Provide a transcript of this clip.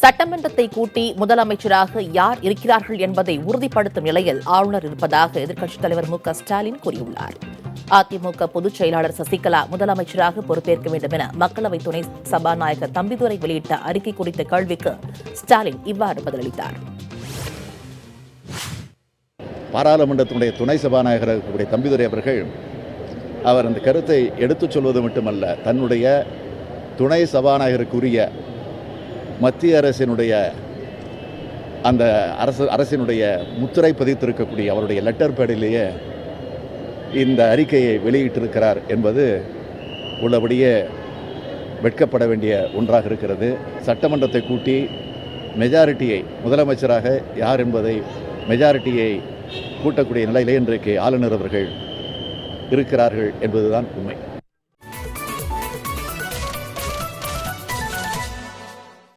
சட்டமன்றத்தை கூட்டி முதலமைச்சராக யார் இருக்கிறார்கள் என்பதை உறுதிப்படுத்தும் நிலையில் ஆளுநர் இருப்பதாக எதிர்க்கட்சித் தலைவர் மு.க.ஸ்டாலின் கூறியுள்ளார். அதிமுக பொதுச் செயலாளர் சசிகலா முதலமைச்சராக பொறுப்பேற்க வேண்டும் என மக்களவை துணை சபாநாயகர் தம்பிதுரை வெளியிட்ட அறிக்கை குறித்த கேள்விக்கு ஸ்டாலின் இவ்வாறு பதிலளித்தார். பாராளுமன்றத்தினுடைய துணை சபாநாயகர் தம்பிதுரை அவர்கள் அவர் அந்த கருத்தை எடுத்துச் சொல்வது மட்டுமல்ல, தன்னுடைய துணை சபாநாயகருக்குரிய மத்திய அரசினுடைய அந்த அரசினுடைய முத்திரை பதித்திருக்கக்கூடிய அவருடைய லெட்டர் பேடிலேயே இந்த அறிக்கையை வெளியிட்டிருக்கிறார் என்பது உள்ளபடியே வெட்கப்பட வேண்டிய ஒன்றாக இருக்கிறது. சட்டமன்றத்தை கூட்டி மெஜாரிட்டியை முதலமைச்சராக யார் என்பதை மெஜாரிட்டியை கூட்டக்கூடிய நிலையிலே இன்றைக்கு ஆளுநர் அவர்கள் இருக்கிறார்கள் என்பதுதான் உண்மை.